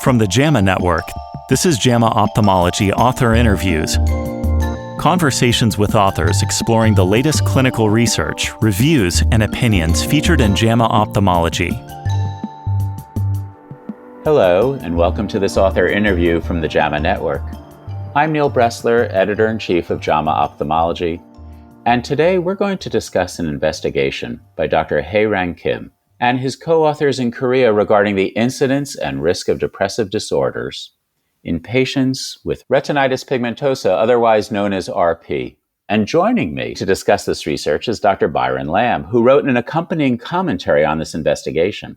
From the JAMA Network, this is JAMA Ophthalmology Author Interviews. Conversations with authors exploring the latest clinical research, reviews, and opinions featured in JAMA Ophthalmology. Hello, and welcome to this author interview from the JAMA Network. I'm Neil Bressler, Editor-in-Chief of JAMA Ophthalmology, and today we're going to discuss an investigation by Dr. Hae-Rang Kim and his co-authors in Korea regarding the incidence and risk of depressive disorders in patients with retinitis pigmentosa, otherwise known as RP. And joining me to discuss this research is Dr. Byron Lam, who wrote an accompanying commentary on this investigation.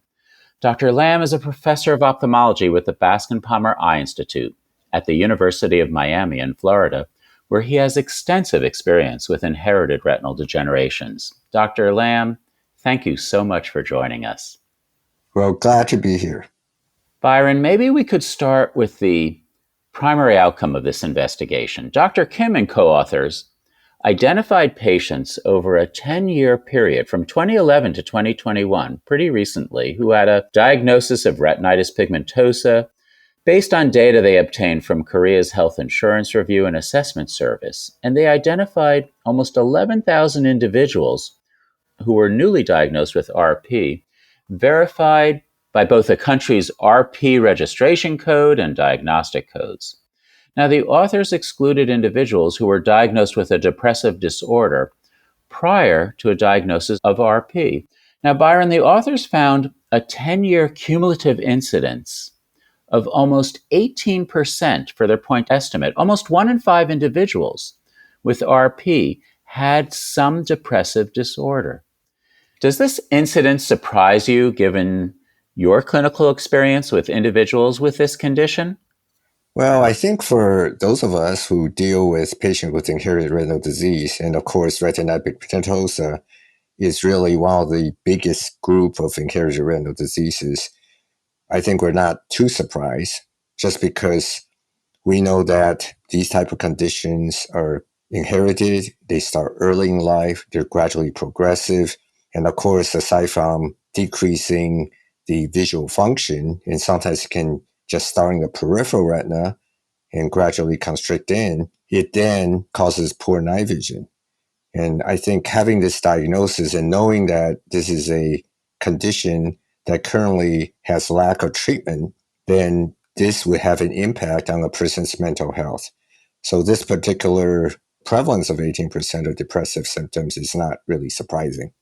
Dr. Lam is a professor of ophthalmology with the Bascom Palmer Eye Institute at the University of Miami in Florida, where he has extensive experience with inherited retinal degenerations. Dr. Lam, thank you so much for joining us. Well, glad to be here. Byron, maybe we could start with the primary outcome of this investigation. Dr. Kim and co-authors identified patients over a 10-year period from 2011 to 2021, pretty recently, who had a diagnosis of retinitis pigmentosa based on data they obtained from Korea's Health Insurance Review and Assessment Service. And they identified almost 11,000 individuals who were newly diagnosed with RP, verified by both the country's RP registration code and diagnostic codes. Now, the authors excluded individuals who were diagnosed with a depressive disorder prior to a diagnosis of RP. Now, Byron, the authors found a 10-year cumulative incidence of almost 18% for their point estimate. Almost 1 in 5 individuals with RP had some depressive disorder. Does this incidence surprise you given your clinical experience with individuals with this condition? Well, I think for those of us who deal with patients with inherited retinal disease, and of course, retinitis pigmentosa is really one of the biggest group of inherited retinal diseases, I think we're not too surprised just because we know that these type of conditions are inherited. They start early in life. They're gradually progressive. And of course, aside from decreasing the visual function, and sometimes it can just start in the peripheral retina and gradually constrict in, it then causes poor night vision. And I think having this diagnosis and knowing that this is a condition that currently has lack of treatment, then this would have an impact on a person's mental health. So this particular prevalence of 18% of depressive symptoms is not really surprising.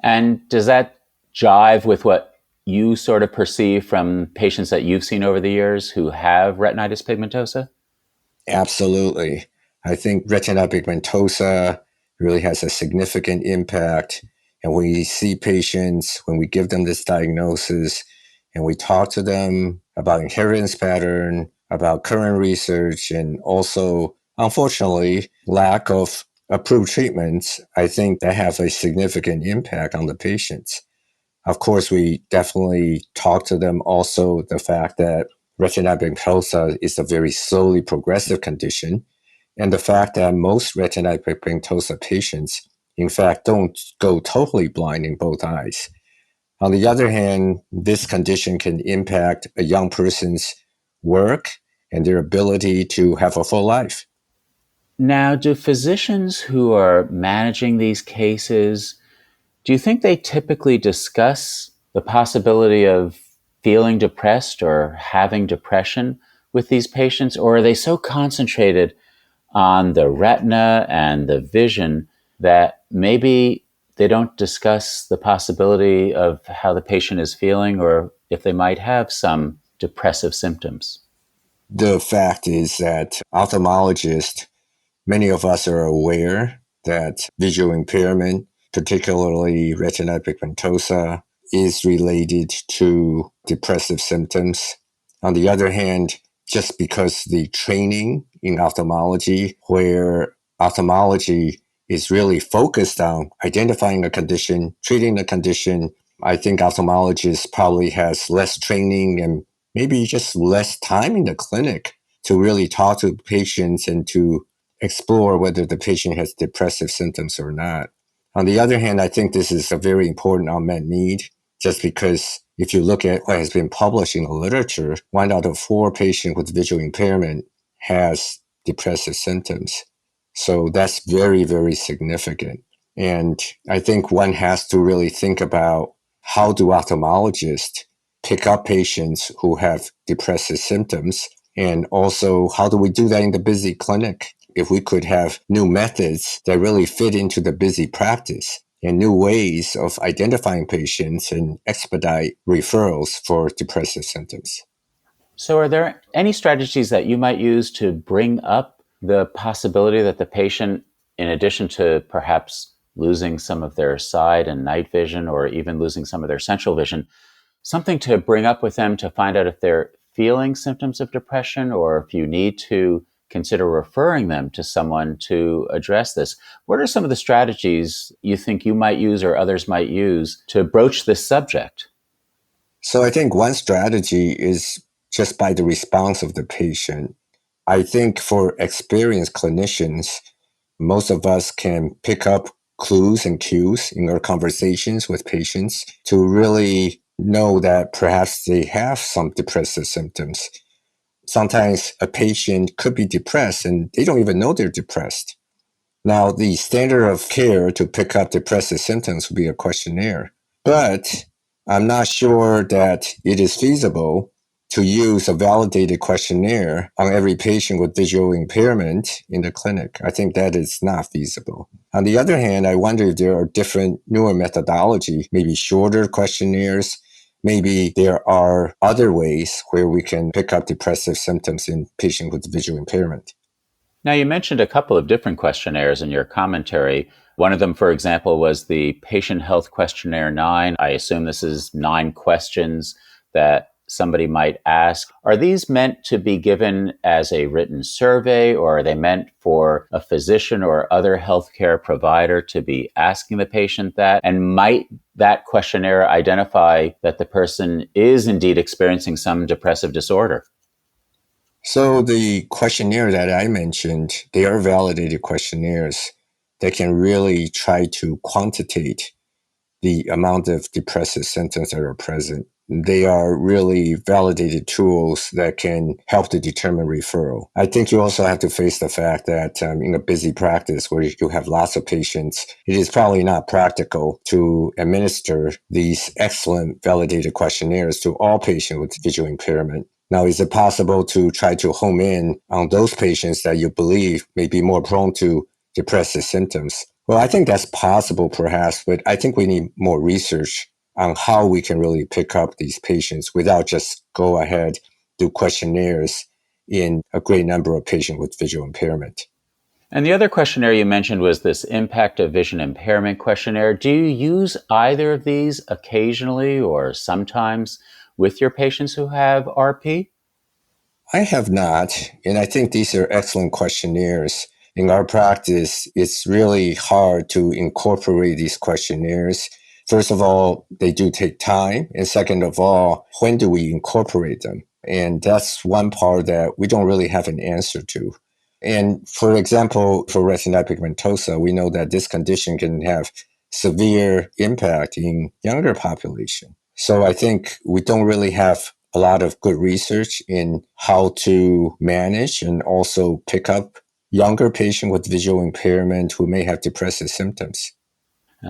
And does that jive with what you sort of perceive from patients that you've seen over the years who have retinitis pigmentosa? Absolutely. I think retinitis pigmentosa really has a significant impact. And when we see patients, when we give them this diagnosis, and we talk to them about inheritance pattern, about current research, and also, unfortunately, lack of approved treatments, I think that have a significant impact on the patients. Of course, we definitely talk to them also the fact that retinitis pigmentosa is a very slowly progressive condition, and the fact that most retinitis pigmentosa patients, in fact, don't go totally blind in both eyes. On the other hand, this condition can impact a young person's work and their ability to have a full life. Now, do physicians who are managing these cases, do you think they typically discuss the possibility of feeling depressed or having depression with these patients, or are they so concentrated on the retina and the vision that maybe they don't discuss the possibility of how the patient is feeling or if they might have some depressive symptoms? The fact is that ophthalmologists, many of us are aware that visual impairment, particularly retinitis pigmentosa, is related to depressive symptoms. On the other hand, just because the training in ophthalmology, where ophthalmology is really focused on identifying the condition, treating the condition, I think ophthalmologists probably has less training and maybe just less time in the clinic to really talk to patients and to explore whether the patient has depressive symptoms or not. On the other hand, I think this is a very important unmet need just because if you look at what has been published in the literature, 1 out of 4 patients with visual impairment has depressive symptoms. So that's very, very significant. And I think one has to really think about how do ophthalmologists pick up patients who have depressive symptoms, and also how do we do that in the busy clinic? If we could have new methods that really fit into the busy practice and new ways of identifying patients and expedite referrals for depressive symptoms. So, are there any strategies that you might use to bring up the possibility that the patient, in addition to perhaps losing some of their side and night vision or even losing some of their central vision, something to bring up with them to find out if they're feeling symptoms of depression or if you need to consider referring them to someone to address this? What are some of the strategies you think you might use or others might use to broach this subject? So I think one strategy is just by the response of the patient. I think for experienced clinicians, most of us can pick up clues and cues in our conversations with patients to really know that perhaps they have some depressive symptoms. Sometimes a patient could be depressed and they don't even know they're depressed. Now, the standard of care to pick up depressive symptoms would be a questionnaire, but I'm not sure that it is feasible to use a validated questionnaire on every patient with visual impairment in the clinic. I think that is not feasible. On the other hand, I wonder if there are different newer methodology, maybe shorter questionnaires. Maybe there are other ways where we can pick up depressive symptoms in patients with visual impairment. Now, you mentioned a couple of different questionnaires in your commentary. One of them, for example, was the Patient Health Questionnaire 9. I assume this is 9 questions that somebody might ask. Are these meant to be given as a written survey, or are they meant for a physician or other healthcare provider to be asking the patient that? And might that questionnaire identify that the person is indeed experiencing some depressive disorder? So the questionnaire that I mentioned, they are validated questionnaires that can really try to quantitate the amount of depressive symptoms that are present. They are really validated tools that can help to determine referral. I think you also have to face the fact that in a busy practice where you have lots of patients, it is probably not practical to administer these excellent validated questionnaires to all patients with visual impairment. Now, is it possible to try to home in on those patients that you believe may be more prone to depressive symptoms? Well, I think that's possible perhaps, but I think we need more research on how we can really pick up these patients without just go ahead, do questionnaires in a great number of patients with visual impairment. And the other questionnaire you mentioned was this impact of vision impairment questionnaire. Do you use either of these occasionally or sometimes with your patients who have RP? I have not, and I think these are excellent questionnaires. In our practice, it's really hard to incorporate these questionnaires. First of all, they do take time. And second of all, when do we incorporate them? And that's one part that we don't really have an answer to. And for example, for retinitis pigmentosa, we know that this condition can have severe impact in younger population. So I think we don't really have a lot of good research in how to manage and also pick up younger patients with visual impairment who may have depressive symptoms.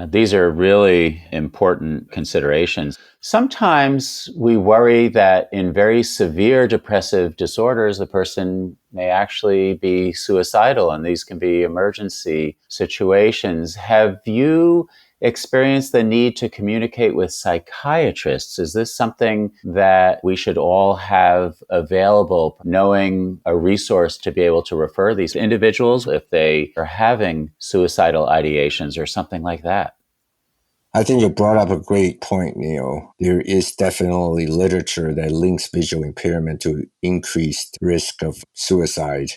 These are really important considerations. Sometimes we worry that in very severe depressive disorders, the person may actually be suicidal, and these can be emergency situations. Have you experienced the need to communicate with psychiatrists? Is this something that we should all have available, knowing a resource to be able to refer these individuals if they are having suicidal ideations or something like that? I think you brought up a great point, Neil. There is definitely literature that links visual impairment to increased risk of suicide.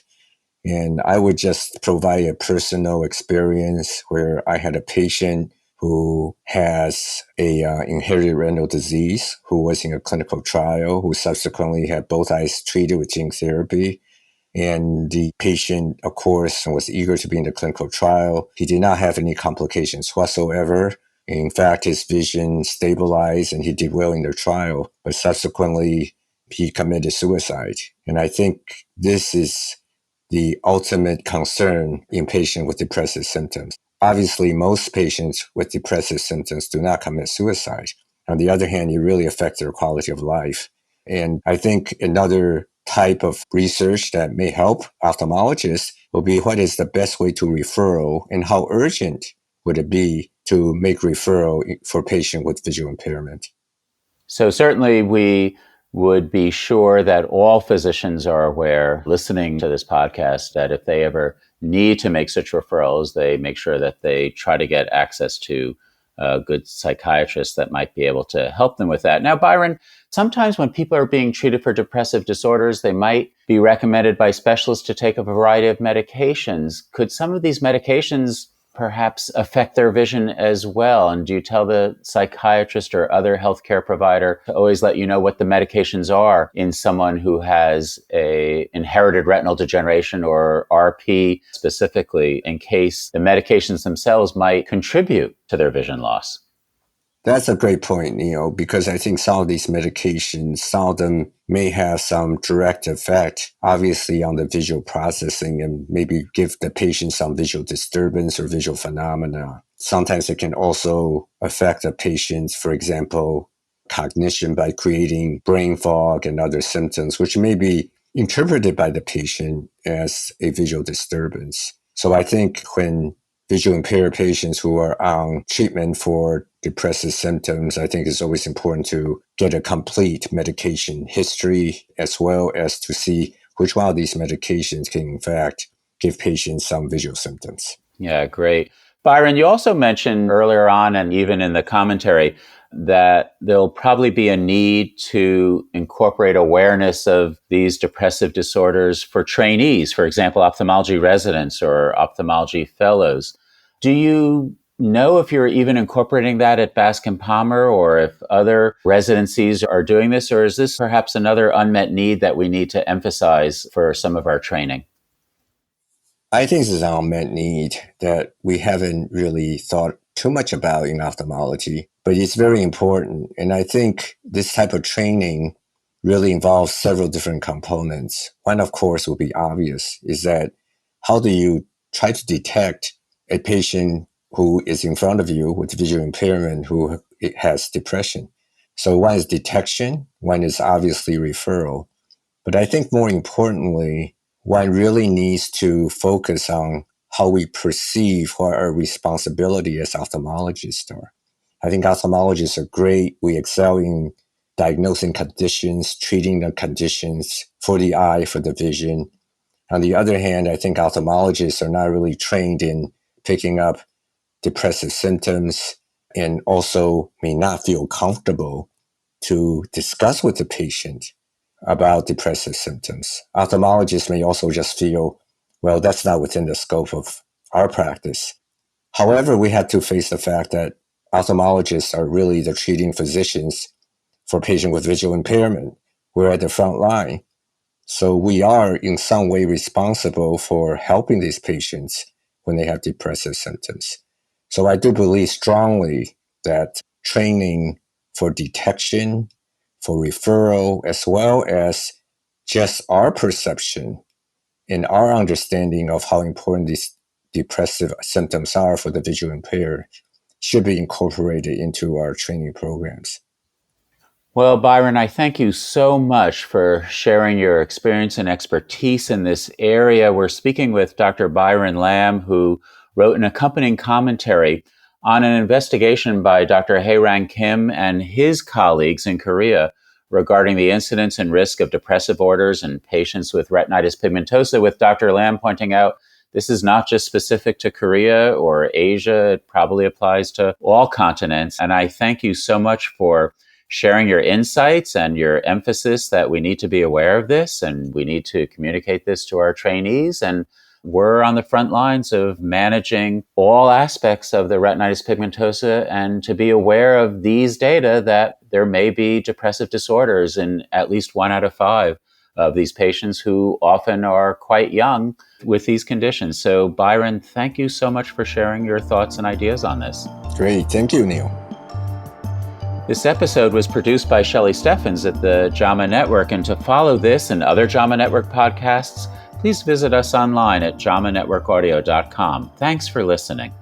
And I would just provide a personal experience where I had a patient who has a inherited retinal disease, who was in a clinical trial, who subsequently had both eyes treated with gene therapy. And the patient, of course, was eager to be in the clinical trial. He did not have any complications whatsoever. In fact, his vision stabilized and he did well in the trial, but subsequently he committed suicide. And I think this is the ultimate concern in patients with depressive symptoms. Obviously, most patients with depressive symptoms do not commit suicide. On the other hand, it really affects their quality of life. And I think another type of research that may help ophthalmologists will be what is the best way to referral and how urgent would it be to make referral for patients with visual impairment. So certainly we would be sure that all physicians are aware, listening to this podcast, that if they ever need to make such referrals, they make sure that they try to get access to a good psychiatrist that might be able to help them with that. Now, Byron, sometimes when people are being treated for depressive disorders, they might be recommended by specialists to take a variety of medications. Could some of these medications perhaps affect their vision as well? And do you tell the psychiatrist or other healthcare provider to always let you know what the medications are in someone who has a inherited retinal degeneration or RP specifically, in case the medications themselves might contribute to their vision loss? That's a great point, Neil, because I think some of these medications, some of them may have some direct effect, obviously, on the visual processing and maybe give the patient some visual disturbance or visual phenomena. Sometimes it can also affect the patient, for example, cognition by creating brain fog and other symptoms, which may be interpreted by the patient as a visual disturbance. So I think when visual impaired patients who are on treatment for depressive symptoms, I think it's always important to get a complete medication history as well as to see which one of these medications can in fact give patients some visual symptoms. Yeah, great. Byron, you also mentioned earlier on and even in the commentary that there'll probably be a need to incorporate awareness of these depressive disorders for trainees, for example, ophthalmology residents or ophthalmology fellows. Do you know if you're even incorporating that at Bascom Palmer or if other residencies are doing this, or is this perhaps another unmet need that we need to emphasize for some of our training? I think this is an unmet need that we haven't really thought too much about in ophthalmology, but it's very important. And I think this type of training really involves several different components. One, of course, will be obvious, is that how do you try to detect a patient who is in front of you with visual impairment who has depression? So one is detection, one is obviously referral. But I think more importantly, one really needs to focus on how we perceive what our responsibility as ophthalmologists are. I think ophthalmologists are great. We excel in diagnosing conditions, treating the conditions for the eye, for the vision. On the other hand, I think ophthalmologists are not really trained in picking up depressive symptoms and also may not feel comfortable to discuss with the patient about depressive symptoms. Ophthalmologists may also just feel, well, that's not within the scope of our practice. However, we have to face the fact that ophthalmologists are really the treating physicians for patients with visual impairment. We're at the front line. So we are in some way responsible for helping these patients when they have depressive symptoms. So I do believe strongly that training for detection, for referral, as well as just our perception and our understanding of how important these depressive symptoms are for the visual impaired should be incorporated into our training programs. Well, Byron, I thank you so much for sharing your experience and expertise in this area. We're speaking with Dr. Byron Lam, who wrote an accompanying commentary on an investigation by Dr. Hae-Rang Kim and his colleagues in Korea regarding the incidence and risk of depressive orders in patients with retinitis pigmentosa, with Dr. Lam pointing out this is not just specific to Korea or Asia. It probably applies to all continents. And I thank you so much for sharing your insights and your emphasis that we need to be aware of this and we need to communicate this to our trainees. And we're on the front lines of managing all aspects of the retinitis pigmentosa and to be aware of these data that there may be depressive disorders in at least 1 out of 5 of these patients who often are quite young with these conditions. So, Byron, thank you so much for sharing your thoughts and ideas on this. Great. Thank you, Neil. This episode was produced by Shelley Steffens at the JAMA Network, and to follow this and other JAMA Network podcasts, please visit us online at jamanetworkaudio.com. Thanks for listening.